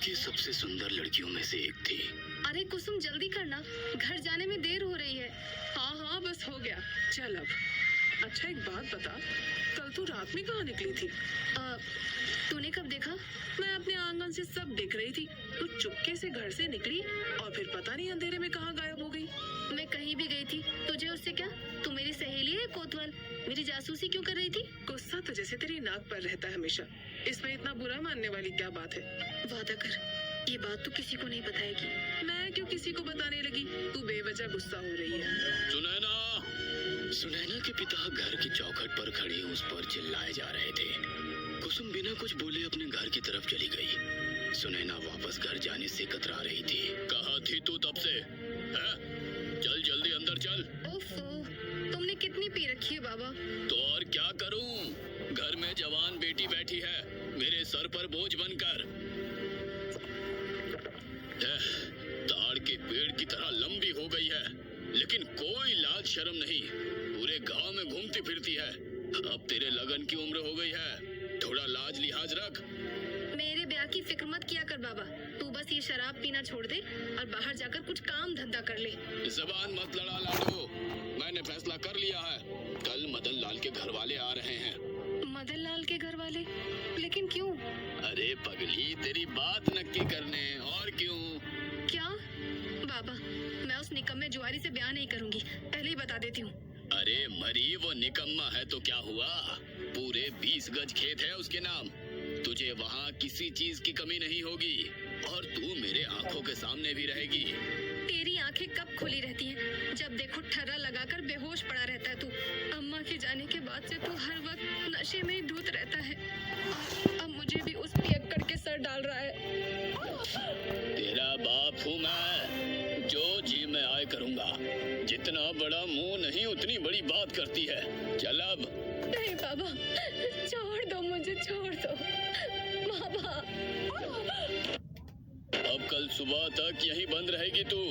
की सबसे सुंदर लड़कियों में से एक थी। अरे कुसुम जल्दी करना, घर जाने में देर हो रही है। हाँ हाँ बस हो गया, चल अब। अच्छा एक बात बता, कल तू रात में कहाँ निकली थी? तूने कब देखा? मैं अपने आंगन से सब देख रही थी। तू चुपके से घर से निकली और फिर पता नहीं अंधेरे में कहाँ गायब हो गई। मैं कहीं भी गई थी, तुझे उससे क्या? तू मेरी सहेली है कोतवाल, मेरी जासूसी क्यों कर रही थी? गुस्सा तो जैसे तेरी नाक पर रहता है हमेशा, इसमें इतना बुरा मानने वाली क्या बात है? वादा कर, ये बात तू किसी को नहीं बताएगी। मैं क्यों किसी को बताने लगी? तू बेवजह गुस्सा हो रही है। सुनैना! सुनैना के पिता घर की चौखट पर खड़े उस पर चिल्लाए जा रहे थे। कुसुम बिना कुछ बोले अपने घर की तरफ चली गई। सुनैना वापस घर जाने से कतरा रही थी। कहाँ थी तू तब से? चल जल्दी अंदर चल। ओफो, तुमने कितनी पी रखी है बाबा? तो और क्या करूं? घर में जवान बेटी बैठी है मेरे सर पर बोझ बनकर। ताड़ के पेड़ की तरह लंबी हो गई है, लेकिन कोई लाज शर्म नहीं, पूरे गांव में घूमती फिरती है। अब तेरे लगन की उम्र हो गई है, थोड़ा लाज लिहाज रख। मेरे ब्याह की फिक्र मत किया कर बाबा, तू बस ये शराब पीना छोड़ दे और बाहर जाकर कुछ काम धंधा कर ले। जबान मत लड़ा लाडो, मैंने फैसला कर लिया है। कल मदन लाल के घर वाले आ रहे हैं। मदन लाल के घर वाले? लेकिन क्यों? अरे पगली, तेरी बात नक्की करने, और क्यों? क्या? बाबा, मैं उस निकम्मे जुआरी से ब्याह नहीं करूंगी, पहले ही बता देती हूँ। अरे मरी, वो निकम्मा है तो क्या हुआ? पूरे 20 गज खेत है उसके नाम। तुझे वहाँ किसी चीज की कमी नहीं होगी और तू मेरे आंखों के सामने भी रहेगी। तेरी आंखें कब खुली रहती हैं? जब देखो ठर्रा लगाकर बेहोश पड़ा रहता है तू। अम्मा के जाने के बाद से तू हर वक्त नशे में ही धुत रहता है। अब मुझे भी उस पियक्कड़ के सर डाल रहा है। तेरा बाप हूँ मैं, जो जी में आए करूँगा। जितना बड़ा मुंह नहीं उतनी बड़ी बात करती है। चल अब। नहीं बाबा, छोड़ दो मुझे, छोड़ दो बाबा। अब कल सुबह तक यहीं बंद रहेगी तू।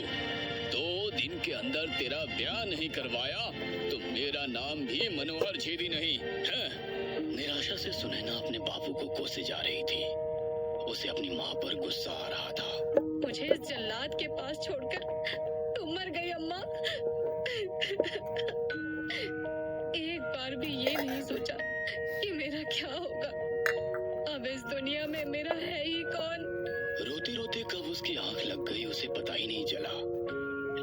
2 दिन के अंदर तेरा ब्याह नहीं करवाया तो मेरा नाम भी मनोहर छेदी नहीं है। निराशा से सुनैना अपने बापू को कोसे जा रही थी। उसे अपनी माँ पर गुस्सा आ रहा था। मुझे इस जल्लाद के पास छोड़कर तुम मर गई अम्मा। एक बार भी ये नहीं सोचा कि मेरा क्या होगा। अब इस दुनिया में मेरा है ही कौन? रोते रोते कब उसकी आंख लग गई उसे पता ही नहीं चला,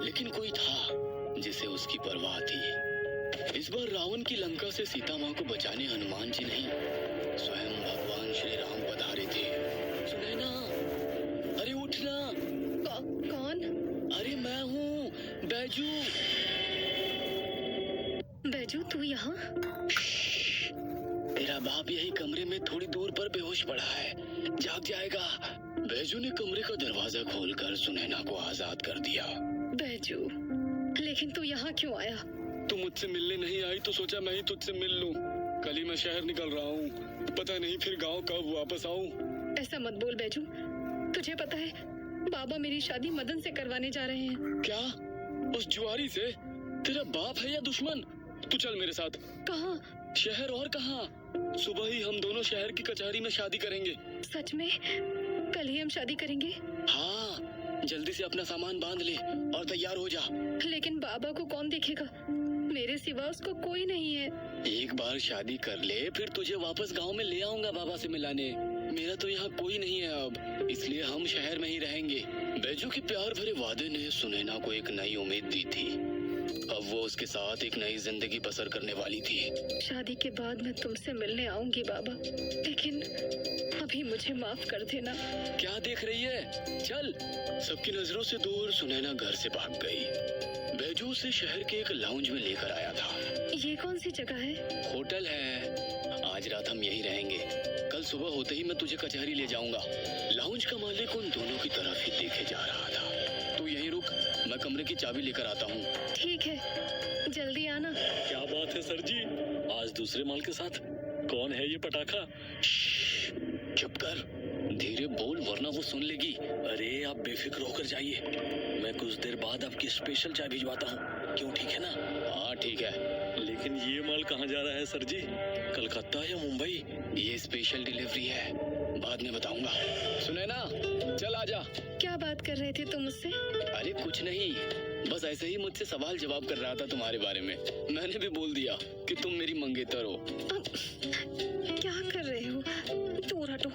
लेकिन कोई था जिसे उसकी परवाह थी। इस बार रावण की लंका से सीता माँ को बचाने हनुमान जी नहीं, स्वयं भगवान श्री राम पधारे थे। सुनैना, अरे उठना। कौन? अरे मैं हूँ, बैजू। बैजू, तू यहाँ? तेरा बाप यही कमरे में थोड़ी दूर पर बेहोश पड़ा है, जाग जाएगा। बैजू ने कमरे का दरवाजा खोलकर सुनैना को आजाद कर दिया। बैजू, लेकिन तू यहाँ क्यों आया? तू मुझसे मिलने नहीं आई तो सोचा मैं ही तुझसे मिल लूं। कल ही मैं शहर निकल रहा हूँ, पता नहीं फिर गांव कब वापस आऊँ। ऐसा मत बोल बैजू, तुझे पता है बाबा मेरी शादी मदन से करवाने जा रहे हैं। क्या? उस जुआरी से? तेरा बाप है या दुश्मन? तू चल मेरे साथ। कहाँ? शहर, और कहाँ? सुबह ही हम दोनों शहर की कचहरी में शादी करेंगे। सच में? कल ही हम शादी करेंगे? हाँ, जल्दी से अपना सामान बांध ले और तैयार हो जा। लेकिन बाबा को कौन देखेगा? मेरे सिवा उसको कोई नहीं है। एक बार शादी कर ले, फिर तुझे वापस गांव में ले आऊंगा बाबा से मिलाने। मेरा तो यहाँ कोई नहीं है अब, इसलिए हम शहर में ही रहेंगे। बैजू के प्यार भरे वादे ने सुनैना को एक नई उम्मीद दी थी। अब वो उसके साथ एक नई जिंदगी बसर करने वाली थी। शादी के बाद मैं तुमसे मिलने आऊंगी बाबा, लेकिन अभी मुझे माफ कर देना। क्या देख रही है? चल। सबकी नजरों से दूर सुनैना घर से भाग गई। बैजू उसे शहर के एक लाउंज में लेकर आया था। ये कौन सी जगह है? होटल है, आज रात हम यहीं रहेंगे। कल सुबह होते ही मैं तुझे कचहरी ले जाऊंगा। लाउंज का मालिक उन दोनों की तरफ ही देखे जा रहा था। तू यहीं रुक, मैं कमरे की चाबी लेकर आता हूँ। ठीक है, जल्दी आना। क्या बात है सर जी, आज दूसरे माल के साथ? कौन है ये पटाखा? चुप कर, धीरे बोल वरना वो सुन लेगी। अरे आप बेफिक्र होकर जाइए, मैं कुछ देर बाद आपकी स्पेशल चाय भिजवाता हूँ। क्यों, ठीक है ना? हाँ ठीक है। लेकिन ये माल कहाँ जा रहा है सर जी? कलकत्ता या मुंबई? ये स्पेशल डिलीवरी है, बाद में बताऊंगा। सुनैना, चल। आजा। क्या बात कर रहे थे तुम मुझसे? अरे कुछ नहीं, बस ऐसे ही मुझसे सवाल जवाब कर रहा था तुम्हारे बारे में। मैंने भी बोल दिया कि तुम मेरी मंगेतर हो। क्या कर रहे हो? दूर हटो,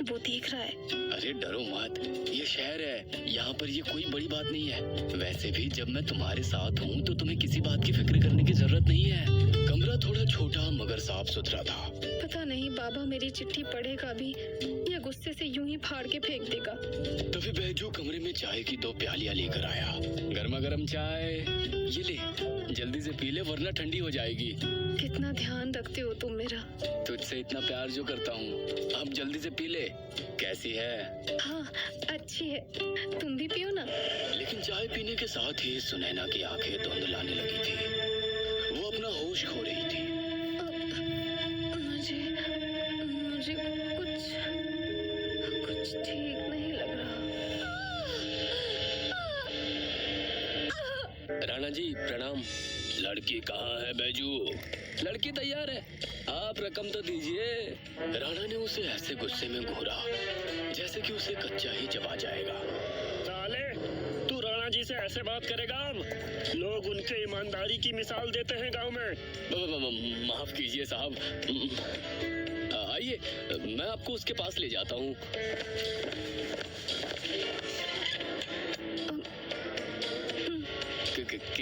वो देख रहा है। अरे डरो मत, ये शहर है, यहाँ पर ये कोई बड़ी बात नहीं है। वैसे भी जब मैं तुम्हारे साथ हूँ तो तुम्हें किसी बात की फिक्र करने की जरूरत नहीं है। कमरा थोड़ा छोटा मगर साफ सुथरा था। पता नहीं बाबा मेरी चिट्ठी पढ़ेगा भी या गुस्से से यूं ही फाड़ के फेंक देगा। तभी बैजू कमरे में चाय की 2 प्यालियां लेकर आया। गर्मा गर्म चाय, ये ले, जल्दी से पी ले वरना ठंडी हो जाएगी। कितना ध्यान रखते हो तुम मेरा। तुझसे इतना प्यार जो करता हूँ, अब जल्दी से पी ले। कैसी है? हाँ अच्छी है, तुम भी पियो ना। लेकिन चाय पीने के साथ ही सुनैना की आंखें धुंधलाने लगी थी। वो अपना होश खो रही थी। मुझे मुझे कुछ ठीक नहीं लग रहा। राणा जी प्रणाम। लड़की कहाँ है बैजू? लड़की तैयार है, आप रकम तो दीजिए। राणा ने उसे ऐसे गुस्से में घूरा जैसे कि उसे कच्चा ही चबा जाएगा। साले, तू राणा जी से ऐसे बात करेगा? लोग उनके ईमानदारी की मिसाल देते हैं गांव में। माफ कीजिए साहब। आइए, मैं आपको उसके पास ले जाता हूँ।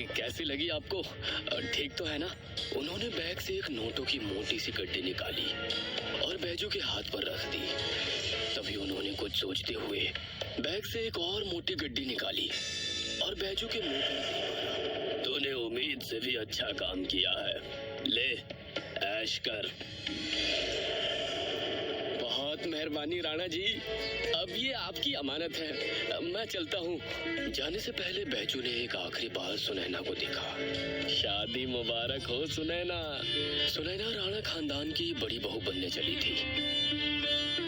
कैसी लगी आपको? ठीक तो है ना? उन्होंने बैग से एक नोटों की मोटी सी गड्डी निकाली और बैजू के हाथ पर रख दी। तभी उन्होंने कुछ सोचते हुए बैग से एक और मोटी गड्डी निकाली और बैजू के मुंह पर मारा। तूने उम्मीद से भी अच्छा काम किया है, ले ऐश कर। बहुत मेहरबानी राणा जी, अब ये आपकी अमानत है, मैं चलता हूँ। जाने से पहले बैजू ने एक आखिरी बार सुनैना को देखा। शादी मुबारक हो सुनैना। सुनैना राणा खानदान की बड़ी बहू बनने चली थी।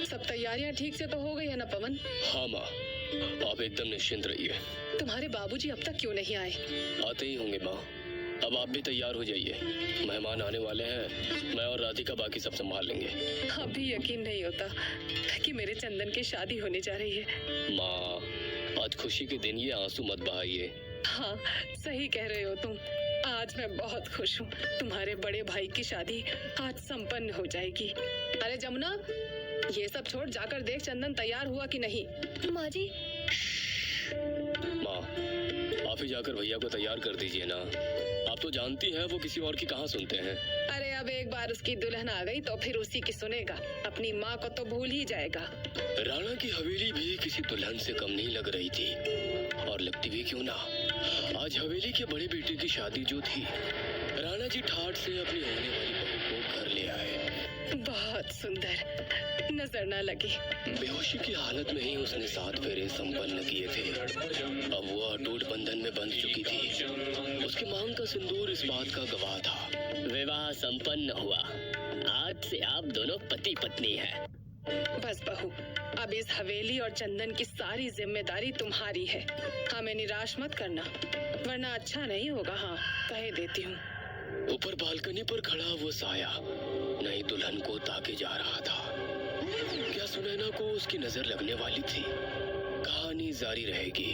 सब तैयारियां ठीक से तो हो गई है ना पवन? हाँ माँ, आप एकदम निश्चिंत रहिए। तुम्हारे बाबूजी अब तक क्यों नहीं आए? आते ही होंगे माँ, अब आप भी तैयार हो जाइए, मेहमान आने वाले हैं। मैं और राधिका बाकी सब संभाल लेंगे। अभी यकीन नहीं होता कि मेरे चंदन की शादी होने जा रही है। माँ, आज खुशी के दिन, ये आंसू मत बहाइए। हाँ सही कह रहे हो तुम, आज मैं बहुत खुश हूँ। तुम्हारे बड़े भाई की शादी आज संपन्न हो जाएगी। अरे जमुना, ये सब छोड़ जाकर देख चंदन तैयार हुआ कि नहीं। माँ जी। माँ, आप ही जाकर भैया को तैयार कर दीजिए ना। आप तो जानती हैं वो किसी और की कहाँ सुनते हैं। अरे अब एक बार उसकी दुल्हन आ गई तो फिर उसी की सुनेगा, अपनी माँ को तो भूल ही जाएगा। राणा की हवेली भी किसी दुल्हन से कम नहीं लग रही थी, और लगती भी क्यों ना। आज हवेली के बड़े बेटे की शादी जो थी, राणा जी ठाठ से अपनी होने वाली बहू को घर ले आए। बहुत सुंदर, नजर न लगी। बेहोशी की हालत में ही उसने 7 फेरे संपन्न किए थे। अब वो अटूट बंधन में बंध चुकी थी। उसकी मांग का सिंदूर इस बात का गवाह था। विवाह संपन्न हुआ, आज से आप दोनों पति पत्नी हैं। बस बहू, अब इस हवेली और चंदन की सारी जिम्मेदारी तुम्हारी है। हमें निराश मत करना, वरना अच्छा नहीं होगा। हाँ कह देती हूँ। ऊपर बालकनी पर खड़ा वो साया नई दुल्हन को ताके जा रहा था। क्या सुनैना को उसकी नजर लगने वाली थी? कहानी जारी रहेगी।